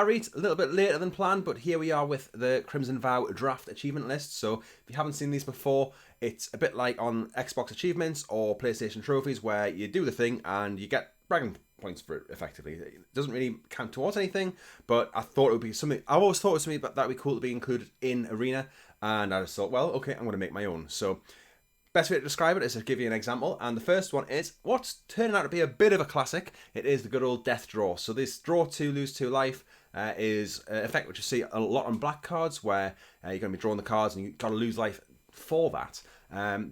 read a little bit later than planned, but here we are with the Crimson Vow draft achievement list. So if you haven't seen these before, it's a bit like on Xbox achievements or PlayStation trophies where you do the thing and you get bragging points for it effectively. It doesn't really count towards anything, but I thought it would be something, I always thought it was something that would be cool to be included in Arena, and I just thought, well, okay, I'm going to make my own. So best way to describe it is to give you an example, and the first one is what's turning out to be a bit of a classic. It is the good old death draw. So this draw 2, lose 2 life is an effect which you see a lot on black cards, where you're going to be drawing the cards and you've got to lose life for that.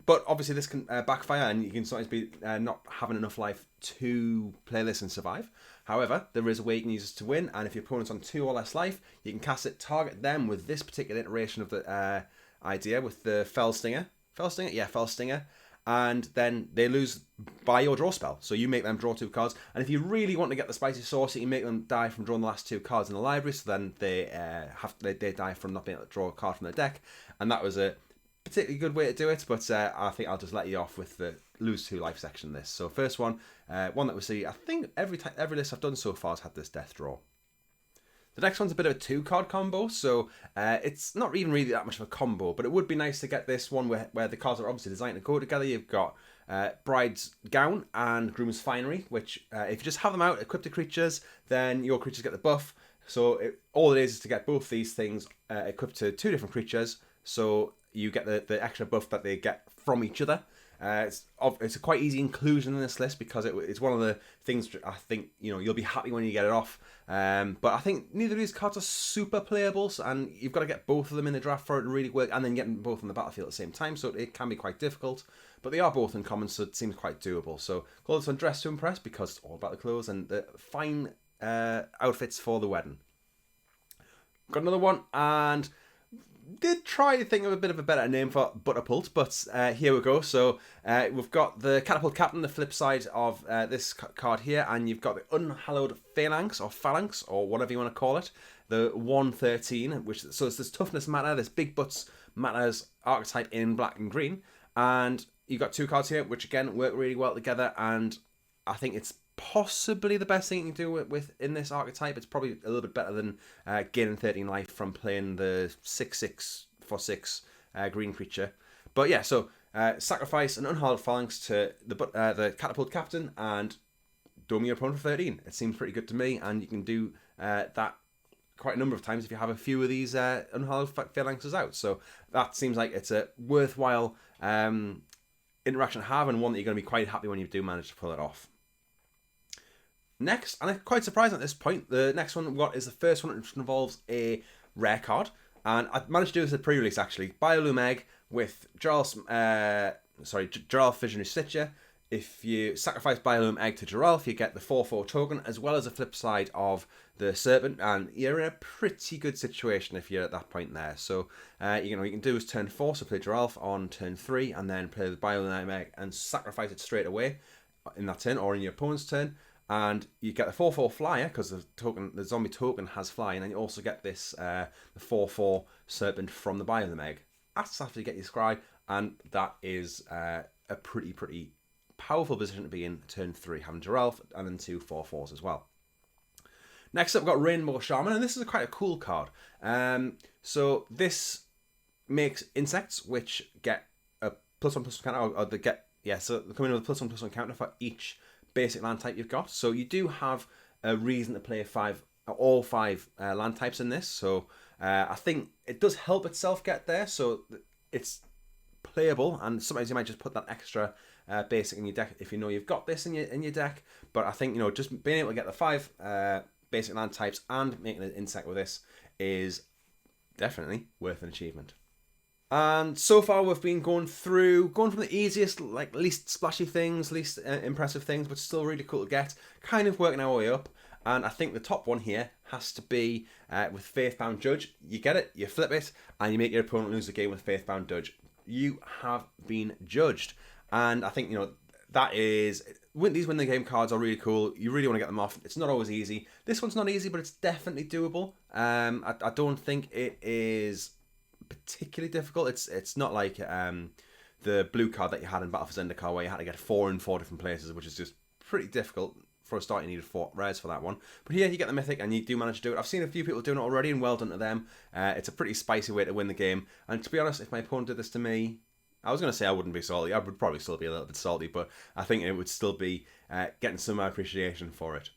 But obviously this can backfire, and you can sometimes be not having enough life to play this and survive. However, there is a way you can use this to win, and if your opponent's on 2 or less life, you can cast it, target them with this particular iteration of the idea with the Fell Stinger. Fell Stinger. And then they lose by your draw spell. So you make them draw 2 cards. And if you really want to get the spicy sauce, you can make them die from drawing the last 2 cards in the library. So then they they die from not being able to draw a card from their deck. And that was a particularly good way to do it. But I think I'll just let you off with the lose 2 life section of this. So first one that we see, I think every list I've done so far has had this death draw. The next one's a bit of a 2-card combo, so it's not even really that much of a combo, but it would be nice to get this one where the cards are obviously designed to go together. You've got Bride's Gown and Groom's Finery, which if you just have them out, equip the creatures, then your creatures get the buff. So all it is to get both these things equipped to 2 different creatures, so you get the extra buff that they get from each other. It's a quite easy inclusion in this list because it's one of the things I think you'll be happy when you get it off. But I think neither of these cards are super playable, and you've got to get both of them in the draft for it to really work, and then getting both on the battlefield at the same time, so it can be quite difficult. But they are both uncommon, so it seems quite doable. So call this one Dress to Impress because it's all about the clothes and the fine outfits for the wedding. Got another one, and did try to think of a bit of a better name for Butterpult, but here we go. So we've got the Catapult Captain, the flip side of this card here, and you've got the Unhallowed Phalanx or whatever you want to call it, the 113, so it's this toughness matter, this big butts matters archetype in black and green, and you've got 2 cards here which again work really well together, and I think it's possibly the best thing you can do with in this archetype. It's probably a little bit better than gaining 13 life from playing the 6/6 for 6 green creature. But yeah, so sacrifice an Unhallowed Phalanx to the Catapult Captain and dome your opponent for 13. It seems pretty good to me, and you can do that quite a number of times if you have a few of these Unhallowed Phalanxes out. So that seems like it's a worthwhile interaction to have, and one that you're going to be quite happy when you do manage to pull it off. Next, and I'm quite surprised at this point, the next one we've got is the first one which involves a rare card. And I managed to do this at pre-release actually. Biolume Egg with Geralf Visionary Stitcher. If you sacrifice Biolume Egg to Geralf, you get the 4/4 token, as well as a flip side of the Serpent, and you're in a pretty good situation if you're at that point there. So, you can do is turn 4, so play Geralf on turn 3, and then play the Biolume Egg and sacrifice it straight away in that turn, or in your opponent's turn. And you get the 4/4 flyer because the zombie token has fly, and then you also get this the 4/4 Serpent from the Biolume Egg. That's after you get your scry, and that is a pretty powerful position to be in turn 3, having Geralf and then 2 4/4s as well. Next up, we've got Rainbow Shaman, and this is quite a cool card. So this makes insects which get a +1/+1 counter, or they get so they come in with a +1/+1 counter for each basic land type you've got. So you do have a reason to play all 5 land types in this. So I think it does help itself get there. So it's playable, and sometimes you might just put that extra basic in your deck if you know you've got this in your deck. But I think just being able to get the 5 basic land types and making an insect with this is definitely worth an achievement. And so far we've been going from the easiest, least splashy things, least impressive things, but still really cool to get, kind of working our way up. And I think the top one here has to be with Faithbound Judge. You get it, you flip it, and you make your opponent lose the game with Faithbound Judge. You have been judged. And I think, that is... These win the game cards are really cool. You really want to get them off. It's not always easy. This one's not easy, but it's definitely doable. I don't think it is particularly difficult. It's not like the blue card that you had in Battle for Zendikar where you had to get 4 in 4 different places, which is just pretty difficult for a start, you needed 4 rares for that one. But here, you get the mythic, and you do manage to do it. I've seen a few people doing it already, and well done to them. It's a pretty spicy way to win the game. And to be honest, if my opponent did this to me, I was going to say I wouldn't be salty. I would probably still be a little bit salty, but I think it would still be getting some appreciation for it.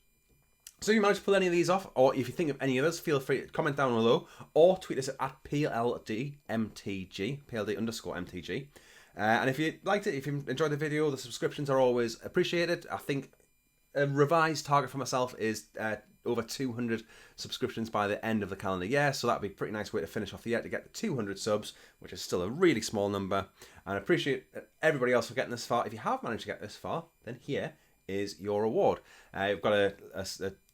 So if you manage to pull any of these off, or if you think of any others, feel free to comment down below, or tweet us at PLDMTG, PLD_MTG. And if you liked it, if you enjoyed the video, the subscriptions are always appreciated. I think a revised target for myself is over 200 subscriptions by the end of the calendar year, so that'd be a pretty nice way to finish off the year, to get to 200 subs, which is still a really small number. And I appreciate everybody else for getting this far. If you have managed to get this far, then here is your reward. You've got a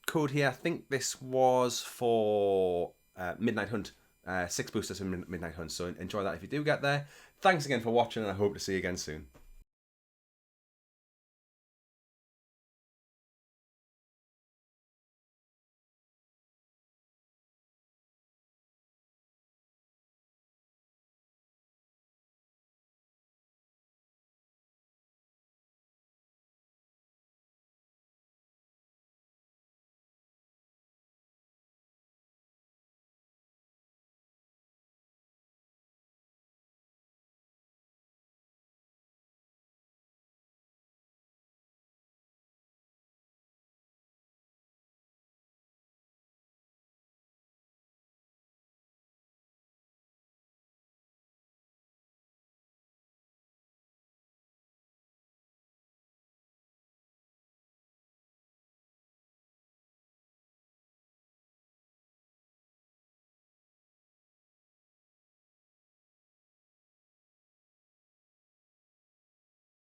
code here. I think this was for Midnight Hunt, 6 boosters in Midnight Hunt, so enjoy that if you do get there. Thanks again for watching, and I hope to see you again soon.